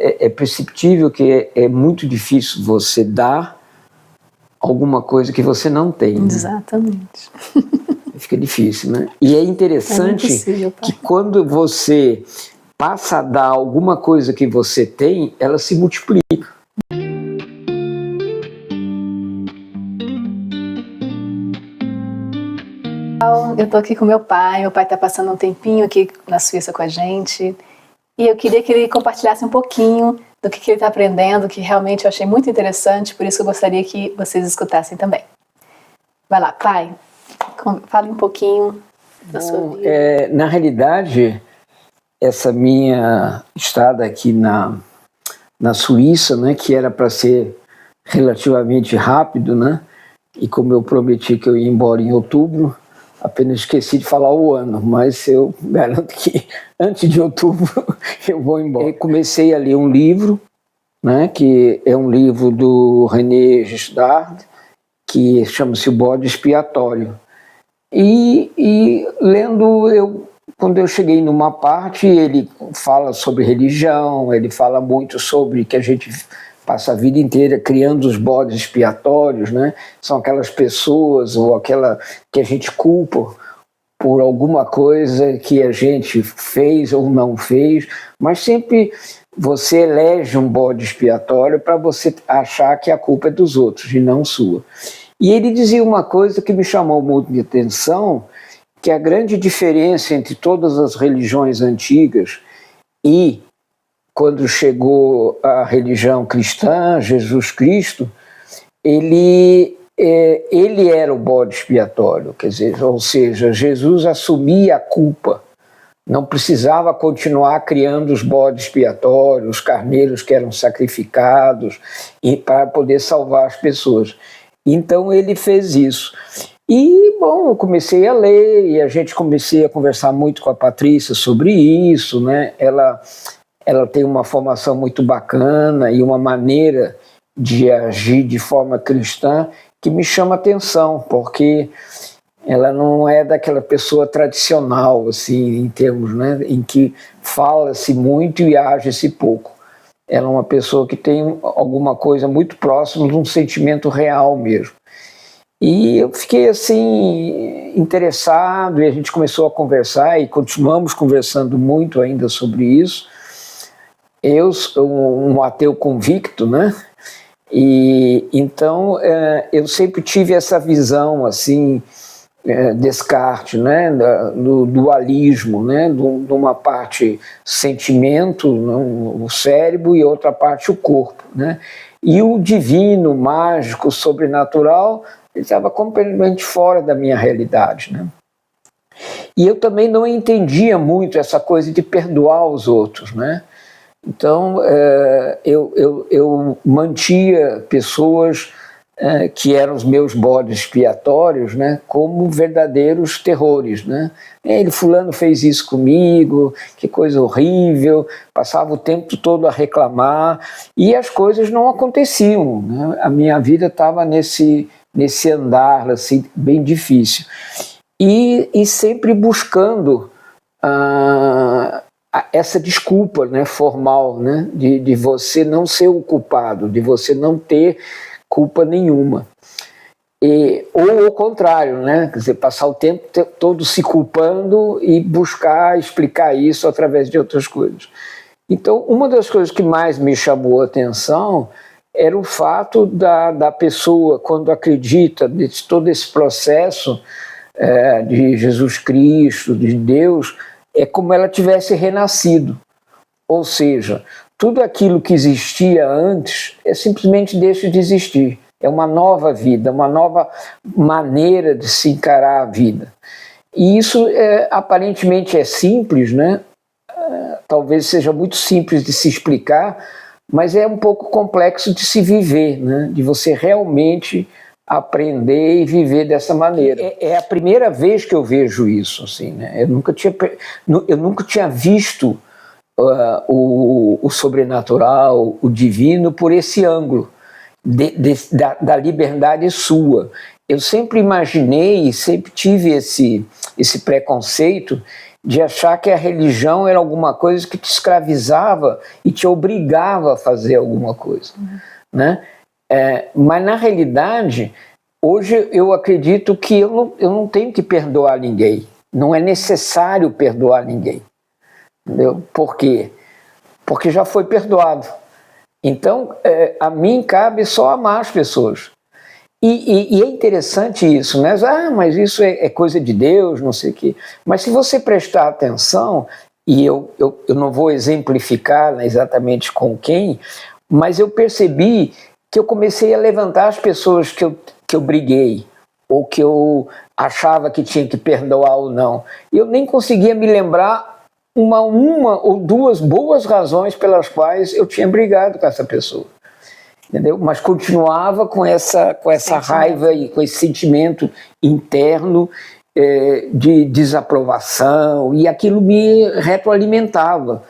é perceptível que é muito difícil você dar alguma coisa que você não tem. Né? Exatamente. Fica difícil, né? E é interessante que quando você passa a dar alguma coisa que você tem, ela se multiplica. Eu tô aqui com meu pai tá passando um tempinho aqui na Suíça com a gente, e eu queria que ele compartilhasse um pouquinho do que ele está aprendendo, que realmente eu achei muito interessante, por isso eu gostaria que vocês escutassem também. Vai lá, pai, fale um pouquinho da sua vida. Na realidade, essa minha estada aqui na Suíça, né, que era para ser relativamente rápido, né, e como eu prometi que eu ia embora em outubro, apenas esqueci de falar o ano, mas eu garanto que antes de outubro eu vou embora. Eu comecei a ler um livro, né, que é um livro do René Girard, que chama-se O Bode Expiatório. E lendo, quando eu cheguei numa parte, ele fala sobre religião, ele fala muito sobre que a gente passa a vida inteira criando os bodes expiatórios, né? São aquelas pessoas ou aquela que a gente culpa por alguma coisa que a gente fez ou não fez, mas sempre você elege um bode expiatório para você achar que a culpa é dos outros e não sua. E ele dizia uma coisa que me chamou muito de atenção, que a grande diferença entre todas as religiões antigas e quando chegou a religião cristã, Jesus Cristo, ele era o bode expiatório, quer dizer, ou seja, Jesus assumia a culpa, não precisava continuar criando os bodes expiatórios, os carneiros que eram sacrificados para poder salvar as pessoas. Então ele fez isso. E, bom, eu comecei a ler e comecei a conversar muito com a Patrícia sobre isso, né? Ela tem uma formação muito bacana e uma maneira de agir de forma cristã que me chama atenção, porque ela não é daquela pessoa tradicional, assim, em termos, né, em que fala-se muito e age-se pouco. Ela é uma pessoa que tem alguma coisa muito próxima de um sentimento real mesmo. E eu fiquei assim interessado e a gente começou a conversar e continuamos conversando muito ainda sobre isso. Eu sou um ateu convicto, né? E então eu sempre tive essa visão assim, Descartes, né? Do dualismo, né? De uma parte sentimento, o cérebro, e outra parte o corpo, né? E o divino, mágico, sobrenatural, ele estava completamente fora da minha realidade, né? E eu também não entendia muito essa coisa de perdoar os outros, né? Então, eu mantia pessoas que eram os meus bodes expiatórios, né, como verdadeiros terrores, né? Fulano fez isso comigo, que coisa horrível, passava o tempo todo a reclamar e as coisas não aconteciam, né? A minha vida estava nesse andar assim, bem difícil. E sempre buscando essa desculpa, né, formal, né, de você não ser o culpado, de você não ter culpa nenhuma. Ou o contrário, né, quer dizer, passar o tempo todo se culpando e buscar explicar isso através de outras coisas. Então, uma das coisas que mais me chamou a atenção era o fato da pessoa, quando acredita de todo esse processo de Jesus Cristo, de Deus, é como ela tivesse renascido. Ou seja, tudo aquilo que existia antes simplesmente deixa de existir. É uma nova vida, uma nova maneira de se encarar a vida. E isso aparentemente é simples, né? Talvez seja muito simples de se explicar, mas é um pouco complexo de se viver, né? De você realmente aprender e viver dessa maneira. É a primeira vez que eu vejo isso, assim, né? Eu nunca tinha visto o sobrenatural, o divino, por esse ângulo da liberdade sua. Eu sempre imaginei, sempre tive esse preconceito de achar que a religião era alguma coisa que te escravizava e te obrigava a fazer alguma coisa, né? Mas na realidade, hoje eu acredito que eu não tenho que perdoar ninguém, não é necessário perdoar ninguém, entendeu? Por quê? Porque já foi perdoado. Então, a mim cabe só amar as pessoas. E é interessante isso, né? Mas isso é coisa de Deus, não sei o quê. Mas se você prestar atenção, e eu não vou exemplificar exatamente com quem, mas eu percebi que eu comecei a levantar as pessoas que eu briguei, ou que eu achava que tinha que perdoar ou não. E eu nem conseguia me lembrar uma ou duas boas razões pelas quais eu tinha brigado com essa pessoa. Entendeu? Mas continuava com essa raiva e com esse sentimento interno de desaprovação, e aquilo me retroalimentava.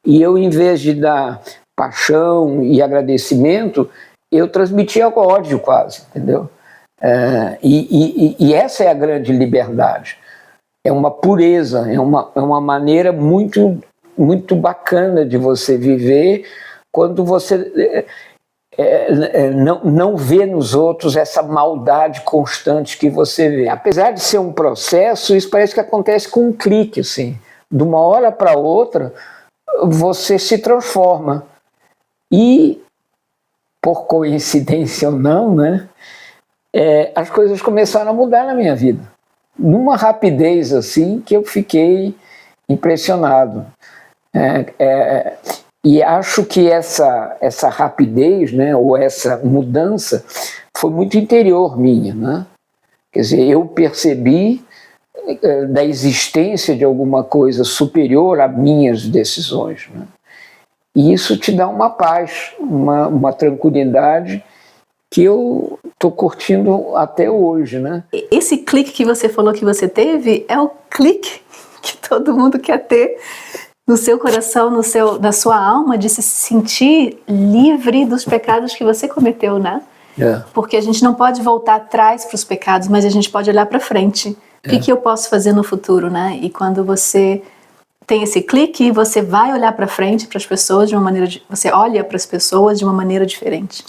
E eu, em vez de dar paixão e agradecimento, eu transmitia ódio quase, entendeu? E essa é a grande liberdade. É uma pureza, é uma maneira muito, muito bacana de você viver quando você não vê nos outros essa maldade constante que você vê. Apesar de ser um processo, isso parece que acontece com um clique, assim. De uma hora para outra, você se transforma. E, por coincidência ou não, né, as coisas começaram a mudar na minha vida. Numa rapidez assim que eu fiquei impressionado. E acho que essa rapidez, né, ou essa mudança foi muito interior minha, né? Quer dizer, eu percebi da existência de alguma coisa superior a minhas decisões, né? E isso te dá uma paz, uma tranquilidade que eu estou curtindo até hoje, né? Esse clique que você falou que você teve é o clique que todo mundo quer ter no seu coração, na sua alma, de se sentir livre dos pecados que você cometeu, né? Porque a gente não pode voltar atrás para os pecados, mas a gente pode olhar para frente. O que eu posso fazer no futuro, né? E quando você tem esse clique, você vai olhar para frente, para as pessoas de uma maneira, você olha para as pessoas de uma maneira diferente.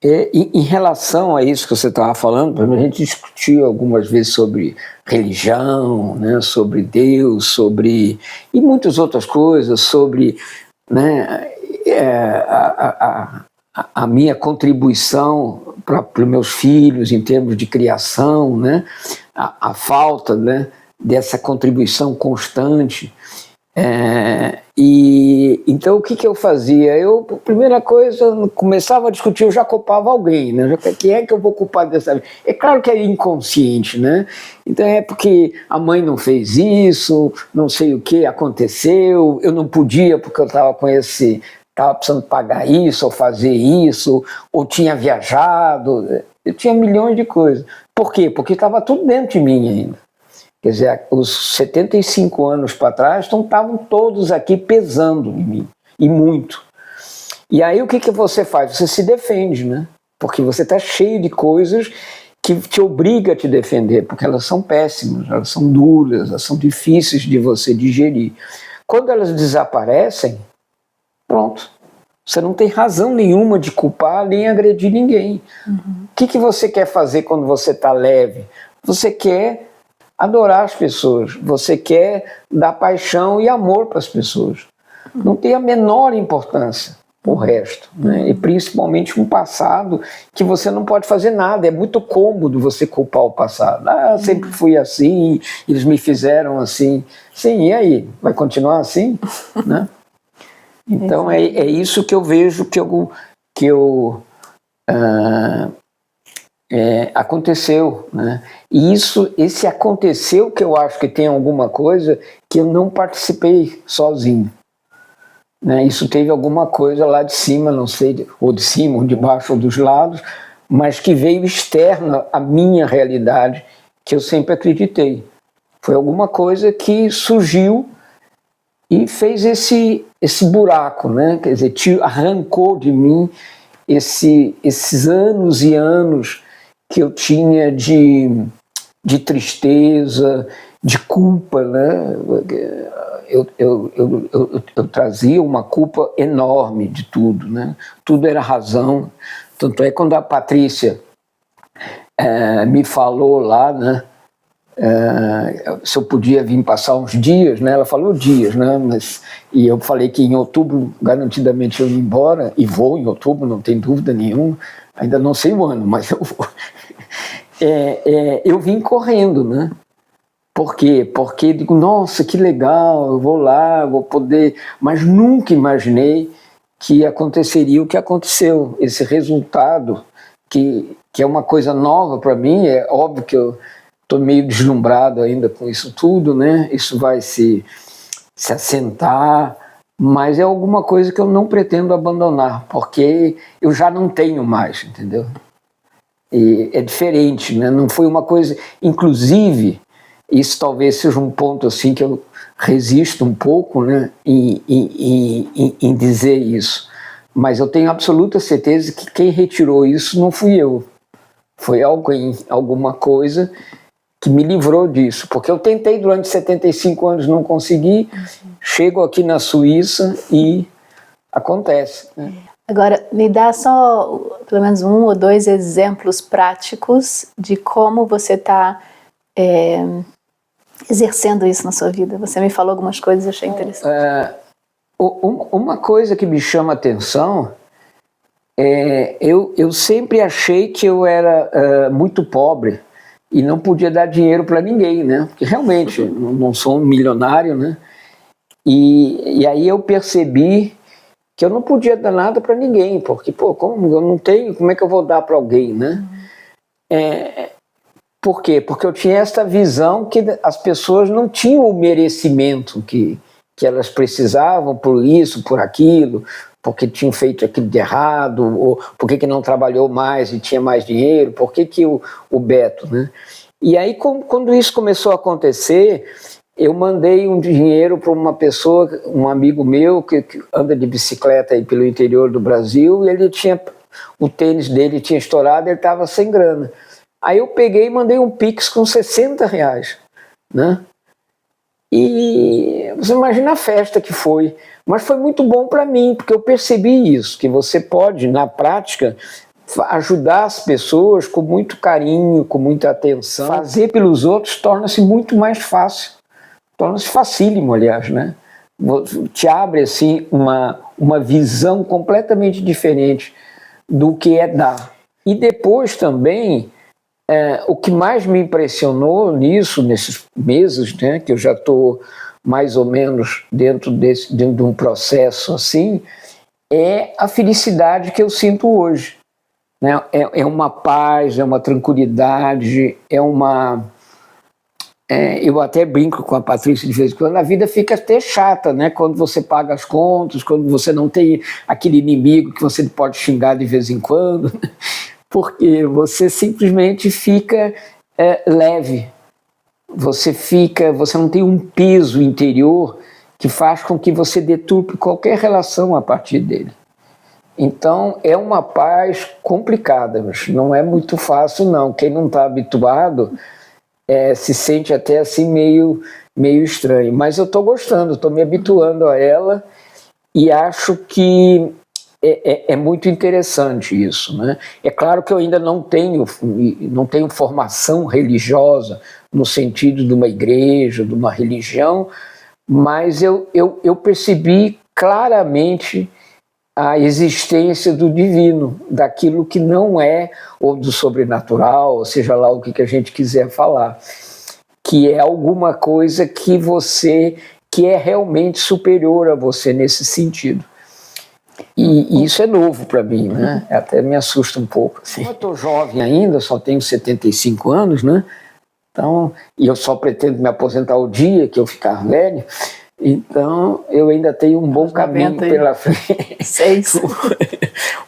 Em relação a isso que você estava falando, a gente discutiu algumas vezes sobre religião, né, sobre Deus, e muitas outras coisas, sobre, né, a minha contribuição para os meus filhos em termos de criação, né, a falta, né, dessa contribuição constante. E então o que eu fazia? Eu, primeira coisa, começava a discutir, eu já culpava alguém, né? Quem é que eu vou culpar dessa vez? É claro que é inconsciente, né? Então é porque a mãe não fez isso, não sei o que aconteceu, eu não podia porque eu estava precisando pagar isso, ou fazer isso, ou tinha viajado, eu tinha milhões de coisas. Por quê? Porque estava tudo dentro de mim ainda. Quer dizer, os 75 anos para trás estavam todos aqui pesando em mim, e muito. E aí o que você faz? Você se defende, né? Porque você está cheio de coisas que te obrigam a te defender, porque elas são péssimas, elas são duras, elas são difíceis de você digerir. Quando elas desaparecem, pronto. Você não tem razão nenhuma de culpar nem agredir ninguém. O que você quer fazer quando você está leve? Você quer adorar as pessoas, você quer dar paixão e amor para as pessoas. Não tem a menor importância o resto, né? E principalmente um passado que você não pode fazer nada. É muito cômodo você culpar o passado. Eu sempre fui assim, eles me fizeram assim. Sim, e aí? Vai continuar assim? Né? Então é isso que eu vejo aconteceu, né? E esse aconteceu que eu acho que tem alguma coisa que eu não participei sozinho, né? Isso teve alguma coisa lá de cima, não sei, ou de cima, ou de baixo, ou dos lados, mas que veio externa à minha realidade, que eu sempre acreditei. Foi alguma coisa que surgiu e fez esse buraco, né? Quer dizer, arrancou de mim esses anos e anos que eu tinha de tristeza, de culpa, né? Eu trazia uma culpa enorme de tudo, né? Tudo era razão. Tanto é quando a Patrícia me falou lá, né? Se eu podia vir passar uns dias, né? Ela falou dias, né? E eu falei que em outubro, garantidamente, eu ia embora, e vou em outubro, não tem dúvida nenhuma, ainda não sei o ano, mas eu vou. Eu vim correndo, né? Por quê? Porque digo, nossa, que legal, eu vou lá, vou poder... Mas nunca imaginei que aconteceria o que aconteceu, esse resultado, que é uma coisa nova para mim. É óbvio que eu estou meio deslumbrado ainda com isso tudo, né? Isso vai se assentar, mas é alguma coisa que eu não pretendo abandonar, porque eu já não tenho mais, entendeu? E é diferente, né? Não foi uma coisa... Inclusive, isso talvez seja um ponto assim que eu resisto um pouco, né, em dizer isso. Mas eu tenho absoluta certeza que quem retirou isso não fui eu. Foi alguém, alguma coisa que me livrou disso. Porque eu tentei durante 75 anos, não consegui, chego aqui na Suíça e acontece, né? Agora, me dá só pelo menos 1 ou 2 exemplos práticos de como você está exercendo isso na sua vida. Você me falou algumas coisas, eu achei interessante. Uma coisa que me chama a atenção eu sempre achei que eu era muito pobre e não podia dar dinheiro para ninguém, né? Porque realmente não sou um milionário, né? E aí eu percebi que eu não podia dar nada para ninguém, porque, pô, como eu não tenho, como é que eu vou dar para alguém, né? Por quê? Porque eu tinha esta visão que as pessoas não tinham o merecimento que elas precisavam por isso, por aquilo, porque tinham feito aquilo de errado, ou por que não trabalhou mais e tinha mais dinheiro, por que o Beto, né? E aí, quando isso começou a acontecer, eu mandei um dinheiro para uma pessoa, um amigo meu que anda de bicicleta aí pelo interior do Brasil, e ele tinha, o tênis dele tinha estourado, ele estava sem grana. Aí eu peguei e mandei um Pix com R$60, né? E você imagina a festa que foi. Mas foi muito bom para mim, porque eu percebi isso, que você pode, na prática, ajudar as pessoas com muito carinho, com muita atenção. Fazer pelos outros torna-se muito mais fácil. Torna-se facílimo, aliás, né? Te abre, assim, uma visão completamente diferente do que é dar. E depois também... o que mais me impressionou nesses meses, né, que eu já estou mais ou menos dentro de um processo assim, é a felicidade que eu sinto hoje, né? É uma paz, é uma tranquilidade, eu até brinco com a Patrícia de vez em quando, a vida fica até chata, né? Quando você paga as contas, quando você não tem aquele inimigo que você pode xingar de vez em quando, porque você simplesmente fica leve, você não tem um peso interior que faz com que você deturpe qualquer relação a partir dele. Então é uma paz complicada, mas não é muito fácil não. Quem não está habituado se sente até assim meio estranho, mas eu estou gostando, estou me habituando a ela e acho que é muito interessante isso, né? É claro que eu ainda não tenho formação religiosa no sentido de uma igreja, de uma religião, mas eu percebi claramente a existência do divino, daquilo que não é, ou do sobrenatural, ou seja lá o que a gente quiser falar, que é alguma coisa que é realmente superior a você nesse sentido. E isso é novo para mim, né? Até me assusta um pouco. Assim. Eu estou jovem ainda, só tenho 75 anos, né? Então, e eu só pretendo me aposentar o dia que eu ficar velho, então eu ainda tenho um bom caminho pela frente.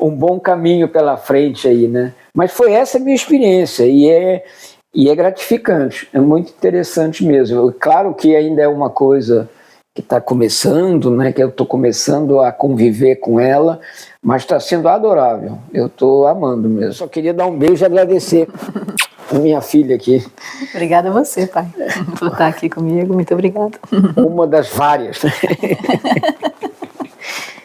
Um bom caminho pela frente aí, né? Mas foi essa a minha experiência e é gratificante, é muito interessante mesmo. Claro que ainda é uma coisa que está começando, né, que eu estou começando a conviver com ela, mas está sendo adorável, eu estou amando mesmo. Só queria dar um beijo e agradecer minha filha aqui. Obrigada a você, pai, por estar aqui comigo. Muito obrigada. Uma das várias.